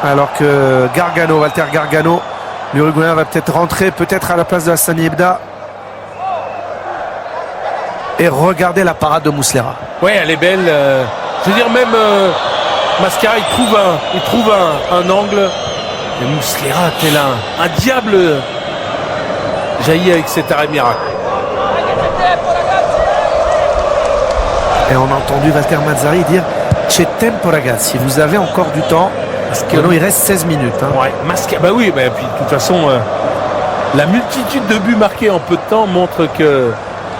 Alors que Gargano, Walter Gargano, l'Uruguayen va peut-être rentrer, peut-être à la place de Hassani Ebda. Et regardez la parade de Muslera. Ouais, elle est belle. Je veux dire, même Mascara, il trouve un angle. Et Muslera, tel un diable, jaillit avec cet arrêt miracle. Et on a entendu Walter Mazzarri dire c'è tempo ragazzi, vous avez encore du temps. Parce que non, il reste 16 minutes. Hein. Ouais, bah oui, bah, puis de toute façon, la multitude de buts marqués en peu de temps montre que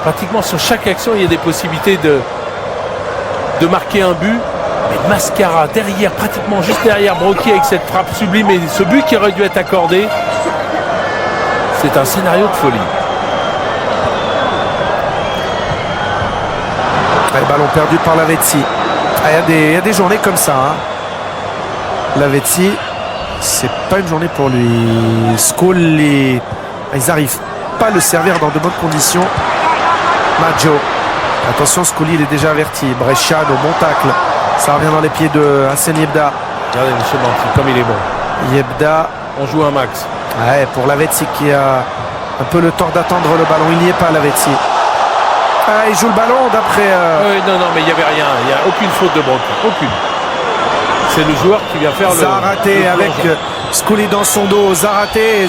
pratiquement sur chaque action, il y a des possibilités de marquer un but. Mais Mascara, derrière, pratiquement juste derrière Brocchi avec cette frappe sublime et ce but qui aurait dû être accordé, c'est un scénario de folie. Ouais, ballon perdu par Lavezzi. Il y a des journées comme ça. Hein. Lavezzi, c'est pas une journée pour lui. Scully, ils n'arrivent pas à le servir dans de bonnes conditions. Maggio, attention, Scully, il est déjà averti. Bresciano, bon tacle. Ça revient dans les pieds de Hassani Ebda. Regardez M. Manti, comme il est bon. Yebda. On joue un max. Ouais, pour Lavezzi qui a un peu le temps d'attendre le ballon. Il n'y est pas, Lavezzi. Ah, il joue le ballon d'après... Non, mais il n'y avait rien. Il n'y a aucune faute de Brocchi. Aucune. C'est le joueur qui vient faire Zaraté avec Scully dans son dos. Zaraté.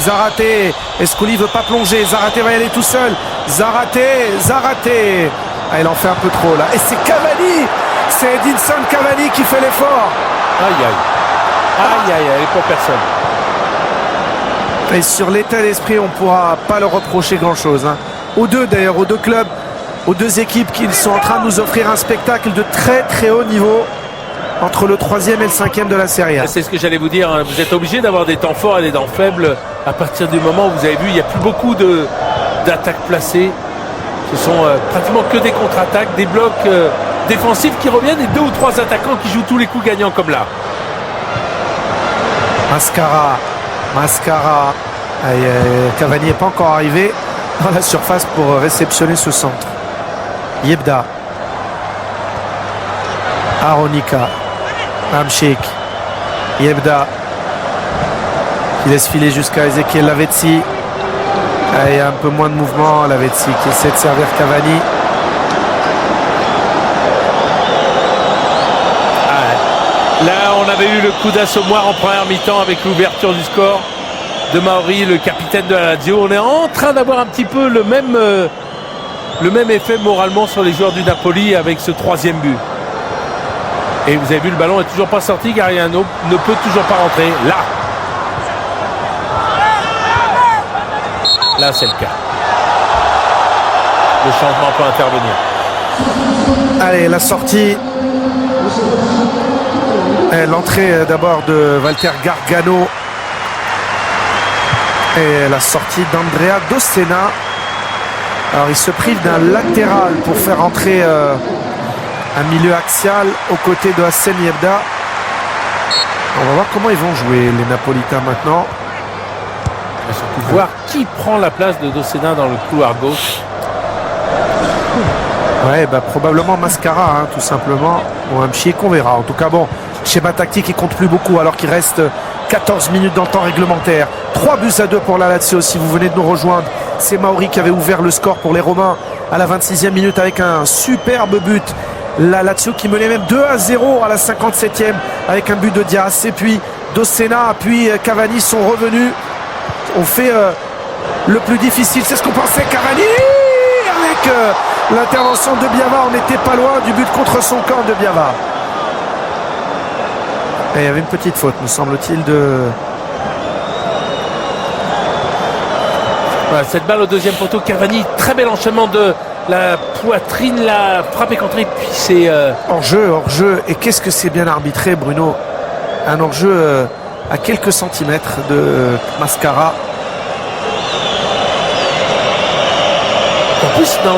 Et Scully veut pas plonger. Zaraté va y aller tout seul. Zaraté. Ah, il en fait un peu trop là. Et c'est Cavani. C'est Edinson Cavani qui fait l'effort. Aïe, elle est pour personne. Et sur l'état d'esprit, on ne pourra pas leur reprocher grand-chose. Hein. Aux deux d'ailleurs, aux deux clubs, aux deux équipes qui sont en train de nous offrir un spectacle de très très haut niveau entre le 3e et le 5e de la Serie A. C'est ce que j'allais vous dire. Hein. Vous êtes obligé d'avoir des temps forts et des temps faibles à partir du moment où vous avez vu, il n'y a plus beaucoup d'attaques placées. Ce sont pratiquement que des contre-attaques, des blocs défensifs qui reviennent et 2 ou 3 attaquants qui jouent tous les coups gagnants comme là. Mascara. Cavani n'est pas encore arrivé dans la surface pour réceptionner ce centre. Yebda. Aronika. Hamšík. Yebda. Qui laisse filer jusqu'à Ezequiel Lavezzi. Il y a un peu moins de mouvement. Lavezzi qui essaie de servir Cavani. Là, on avait eu le coup d'assommoir en première mi-temps avec l'ouverture du score de Mauri, le capitaine de la Lazio. On est en train d'avoir un petit peu le même effet moralement sur les joueurs du Napoli avec ce 3e but. Et vous avez vu, le ballon n'est toujours pas sorti. Gargano ne peut toujours pas rentrer. Là, c'est le cas. Le changement peut intervenir. Allez, la sortie. L'entrée d'abord de Walter Gargano et la sortie d'Andrea Dossena. Alors il se prive d'un latéral pour faire entrer un milieu axial aux côtés de Hassani Ebda. On va voir comment ils vont jouer les Napolitains maintenant. Et surtout voir qui prend la place de Dossena dans le couloir gauche. Ouais, probablement Mascara, hein, tout simplement. Ou Hamšík, on verra. En tout cas, bon, schéma tactique, il compte plus beaucoup alors qu'il reste 14 minutes dans le temps réglementaire. 3-2 pour la Lazio si vous venez de nous rejoindre. C'est Mauri qui avait ouvert le score pour les Romains à la 26e minute avec un superbe but. La Lazio qui menait même 2-0 à la 57e avec un but de Dias. Et puis Dossena, puis Cavani sont revenus. On fait le plus difficile, c'est ce qu'on pensait. Cavani avec l'intervention de Biava. On n'était pas loin du but contre son camp de Biava. Et il y avait une petite faute, me semble-t-il, de... Voilà, cette balle au 2e poteau, Cavani, très bel enchaînement de la poitrine, la frappe est contrée, puis c'est... Hors-jeu, et qu'est-ce que c'est bien arbitré, Bruno. Un hors-jeu à quelques centimètres de Mascara. En plus, dans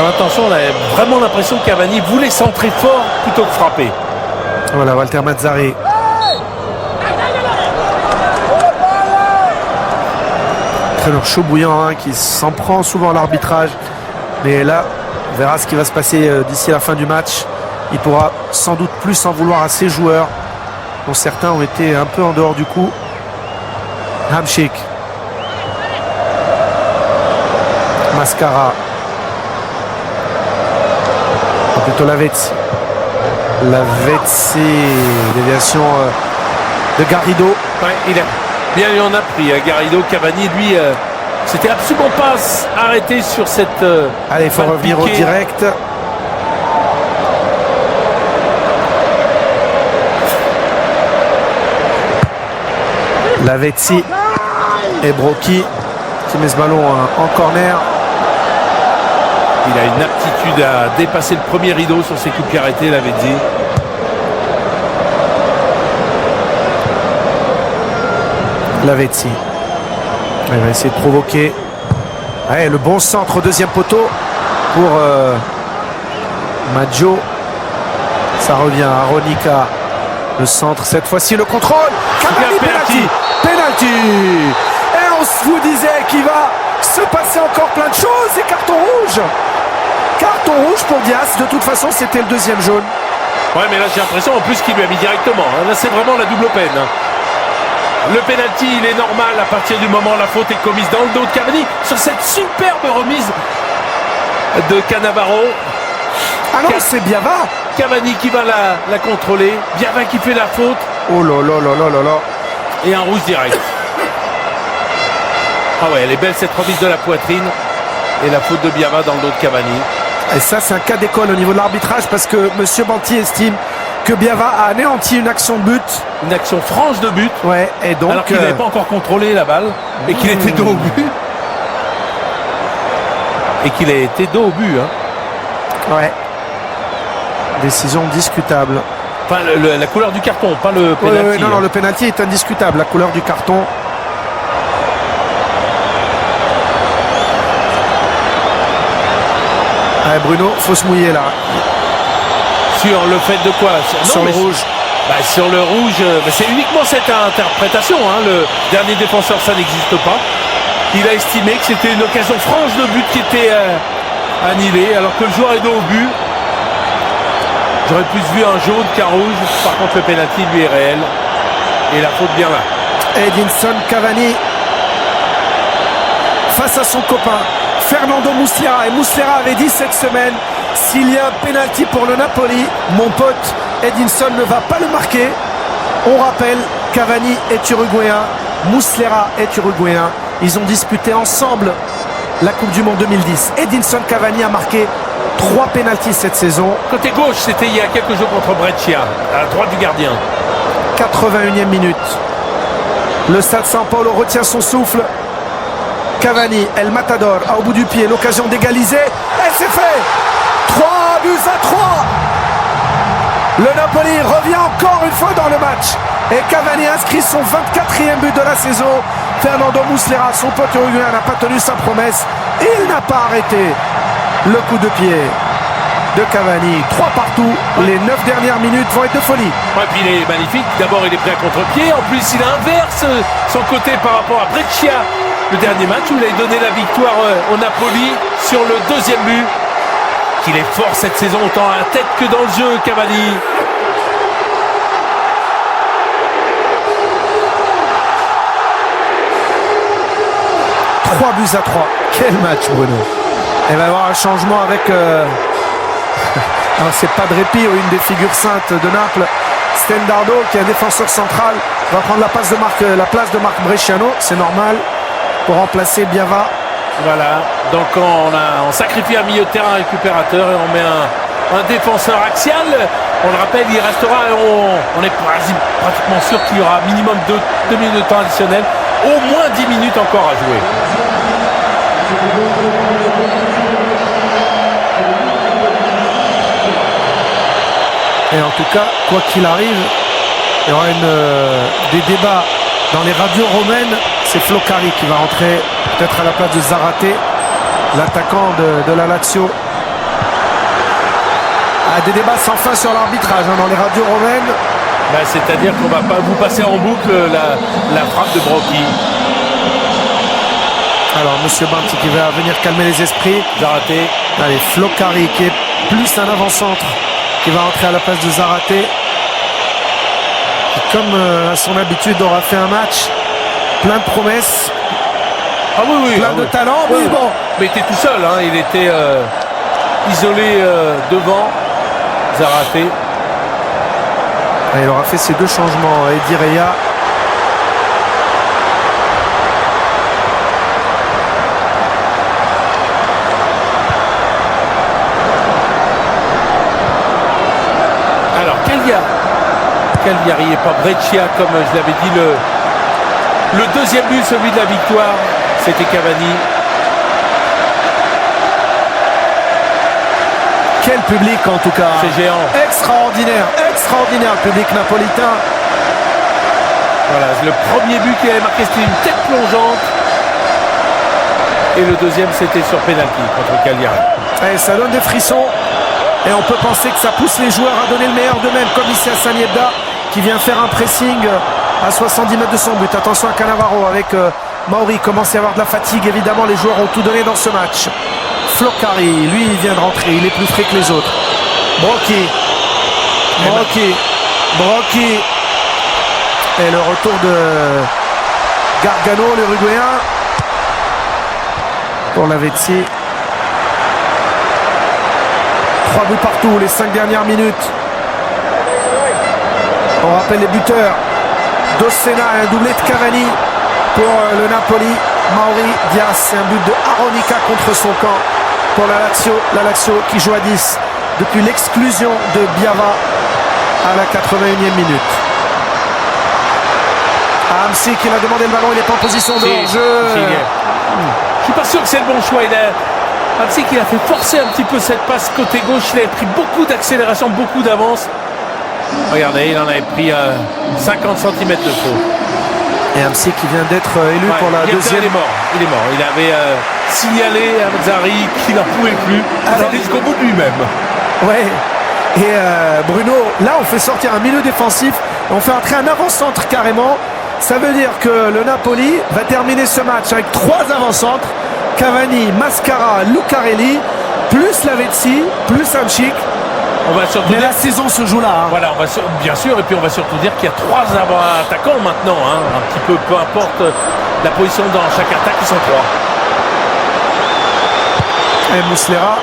l'intention, on avait vraiment l'impression que Cavani voulait centrer fort plutôt que frapper. Voilà, Walter Mazzarri. Entraîneur chaud bouillant, hein, qui s'en prend souvent à l'arbitrage. Mais là, on verra ce qui va se passer d'ici la fin du match. Il pourra sans doute plus en vouloir à ses joueurs dont certains ont été un peu en dehors du coup. Hamšík. Mascara. Ou plutôt Lavezzi. Lavezzi. Déviation de Garrido. Ouais, il en a pris. Garrido. Cavani, lui, c'était absolument pas arrêté sur cette. Allez, il faut revenir au direct. Lavezzi et Brocchi qui met ce ballon en corner. Il a une aptitude à dépasser le premier rideau sur ses coups de pied arrêtés, Lavezzi. Lavezzi. Il va essayer de provoquer. Ouais, le bon centre au deuxième poteau pour Maggio. Ça revient à Ronica. Le centre, cette fois-ci le contrôle. Cavani, penalty. Penalty. Et on vous disait qu'il va se passer encore plein de choses. Et carton rouge. Carton rouge pour Diaz. De toute façon, c'était le deuxième jaune. Ouais, mais là j'ai l'impression en plus qu'il lui a mis directement. Là c'est vraiment la double peine. Le penalty, il est normal à partir du moment où la faute est commise dans le dos de Cavani sur cette superbe remise de Cannavaro. Ah non, c'est Biava. Cavani qui va la contrôler. Biava qui fait la faute. Oh là là là là là là. Et un rouge direct. Ah ouais, elle est belle cette remise de la poitrine. Et la faute de Biava dans le dos de Cavani. Et ça, c'est un cas d'école au niveau de l'arbitrage parce que M. Banti estime que Biava a anéanti une action de but. Une action franche de but. Ouais, et donc. Alors qu'il n'avait pas encore contrôlé la balle. Et qu'il était dos au but. Et qu'il a été dos au but. Hein. Ouais. Décision discutable. Enfin, la couleur du carton, pas le penalty. Non, le penalty est indiscutable. La couleur du carton. Allez, Bruno, faut se mouiller là. Sur le fait de quoi? Sur le rouge. Sur le rouge, c'est uniquement cette interprétation. Hein. Le dernier défenseur, ça n'existe pas. Il a estimé que c'était une occasion franche de but qui était annulée, alors que le joueur est dos au but. J'aurais plus vu un jaune qu'un rouge. Par contre, le penalty, lui, est réel. Et la faute bien là. Edinson Cavani face à son copain Fernando Muslera. Et Muslera avait dit cette semaine, s'il y a un penalty pour le Napoli, mon pote Edinson ne va pas le marquer. On rappelle, Cavani est uruguayen, Muslera est uruguayen. Ils ont disputé ensemble la Coupe du Monde 2010. Edinson Cavani a marqué 3 pénaltys cette saison. Côté gauche, c'était il y a quelques jours contre Brescia, à droite du gardien. 81e minute. Le Stade São Paulo retient son souffle. Cavani, El Matador, a au bout du pied l'occasion d'égaliser. Et c'est fait. 3-3. Le Napoli revient encore une fois dans le match. Et Cavani inscrit son 24e but de la saison. Fernando Muslera, son pote uruguayen, n'a pas tenu sa promesse. Il n'a pas arrêté le coup de pied de Cavani. 3 partout. Les 9 dernières minutes vont être de folie. Ouais, puis il est magnifique. D'abord, il est pris à contre-pied. En plus, il inverse son côté par rapport à Brescia. Le dernier match où il a donné la victoire au Napoli sur le deuxième but. Qu'il est fort cette saison, autant à la tête que dans le jeu, Cavani. Trois buts à 3. Quel match, Bruno. Il va y avoir un changement avec... Alors, c'est pas de répit, une des figures saintes de Naples. Stendardo, qui est un défenseur central, va prendre la place de Marc Bresciano. C'est normal, pour remplacer Biava. Voilà, donc on sacrifie un milieu de terrain récupérateur et on met un défenseur axial. On le rappelle, il restera, on est pratiquement sûr qu'il y aura minimum 2 minutes de temps additionnel, au moins 10 minutes encore à jouer. Et en tout cas, quoi qu'il arrive, il y aura des débats dans les radios romaines. C'est Floccari qui va rentrer peut-être à la place de Zarate, l'attaquant de la Lazio. Des débats sans fin sur l'arbitrage dans les radios romaines. C'est-à-dire qu'on va pas vous passer en boucle la frappe de Brocchi. Alors Monsieur Banti qui va venir calmer les esprits. Zarate. Allez, Floccari qui est plus un avant-centre qui va entrer à la place de Zarate. comme à son habitude, aura fait un match plein de promesses, Ah oui, plein de talent. Oui, Mais bon, mais il était tout seul, hein. Il était isolé devant Zárate. il aura fait ses deux changements. Eddie Rea. Alors, Cagliari et pas Brescia, comme je l'avais dit. Le deuxième but, celui de la victoire, c'était Cavani. Quel public en tout cas. C'est géant. Extraordinaire, extraordinaire le public napolitain. Voilà, le premier but qu'il avait marqué, c'était une tête plongeante. Et le deuxième, c'était sur pénalty contre Cagliari. Et ça donne des frissons. Et on peut penser que ça pousse les joueurs à donner le meilleur d'eux-mêmes, comme ici à San Yedda, qui vient faire un pressing à 70 mètres de son but. Attention à Cannavaro avec Mauri. Commence à y avoir de la fatigue, évidemment. Les joueurs ont tout donné dans ce match. Floccari, lui, il vient de rentrer. Il est plus frais que les autres. Brocchi. Et le retour de Gargano, l'Uruguayen. Pour Lavezzi. 3 buts partout, les 5 dernières minutes. On rappelle les buteurs. Dossena et un doublé de Cavani pour le Napoli. Mauri Diaz et un but de Aronica contre son camp pour la Lazio. La Lazio qui joue à 10 depuis l'exclusion de Biava à la 81e minute. Hamsik qui va demander le ballon, il n'est pas en position de hors-jeu. Je suis pas sûr que c'est le bon choix. Hamsik, il a fait forcer un petit peu cette passe côté gauche. Il avait pris beaucoup d'accélération, beaucoup d'avance. Regardez, il en avait pris 50 cm de trop. Et Hamsik qui vient d'être élu pour la deuxième. Il est mort. Il avait signalé à Mazzari qu'il n'en pouvait plus. Il allait jusqu'au bout de lui-même. Ouais. Et Bruno, là on fait sortir un milieu défensif. On fait entrer un avant-centre carrément. Ça veut dire que le Napoli va terminer ce match avec 3 avant-centres. Cavani, Mascara, Lucarelli, plus Lavezzi, plus Hamsik. On va surtout mais la saison se joue là. Hein. Voilà, bien sûr, et puis on va surtout dire qu'il y a 3 attaquants maintenant. Hein, un petit peu importe la position dans chaque attaque, ils sont 3. Et Muslera.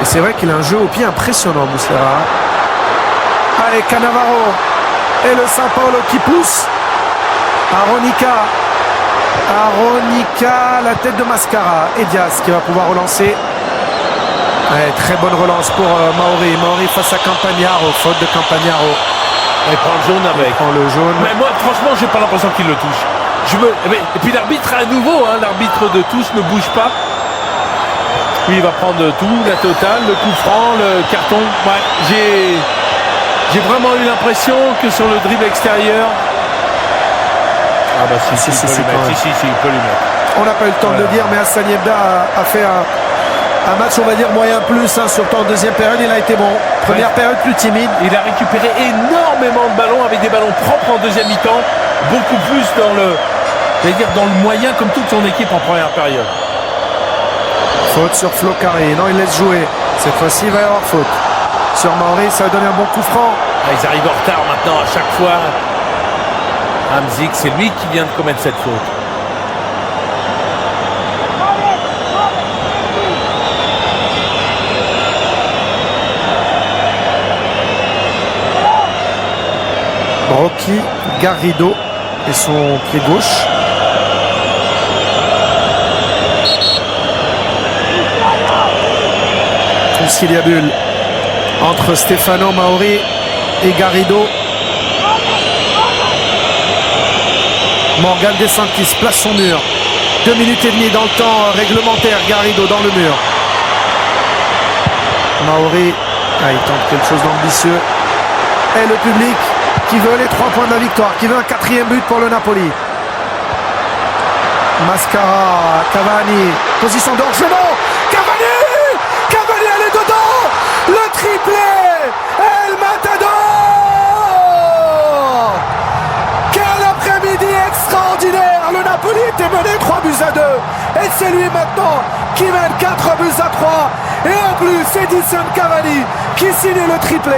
Et c'est vrai qu'il a un jeu au pied impressionnant, Muslera. Allez, Cannavaro. Et le Saint-Paulo qui pousse. Aronica, la tête de Mascara. Et Diaz qui va pouvoir relancer. Ouais, très bonne relance pour Mauri face à Campagnaro. Faute de Campagnaro. Il prend le jaune avec. Il prend le jaune. Mais moi, franchement, j'ai pas l'impression qu'il le touche. Et puis l'arbitre à nouveau, hein, l'arbitre de tous ne bouge pas. Lui, il va prendre tout, la totale, le coup franc, le carton. Ouais, j'ai vraiment eu l'impression que sur le dribble extérieur. Ah bah si, il peut lui mettre. On n'a pas eu le temps de le dire, mais Hassan Yebda a fait un match, on va dire, moyen plus hein, sur le temps de deuxième période. Il a été bon. Première période plus timide. Il a récupéré énormément de ballons avec des ballons propres en deuxième mi-temps. Beaucoup plus dans le moyen comme toute son équipe en première période. Faute sur Floccari. Non, il laisse jouer. Cette fois-ci, il va y avoir faute. Sur Mauri, ça va donner un bon coup franc. Ah, ils arrivent en retard maintenant à chaque fois. Hamsik, c'est lui qui vient de commettre cette faute. Brocchi, Garrido et son pied gauche. Conciliabule entre Stefano Mauri et Garrido. Morgan De Santis place son mur. 2 minutes et demie dans le temps réglementaire. Garrido dans le mur. Mauri, il tente quelque chose d'ambitieux. Et le public qui veut les 3 points de la victoire, qui veut un 4e but pour le Napoli. Mascara, Cavani, position d'hors-jeu. Cavani, elle est dedans. Le triplé, El Matador. Quel après-midi extraordinaire. Le Napoli était mené 3-2. Et c'est lui maintenant qui mène 4-3. Et en plus, Edison Cavani qui signe le triplé.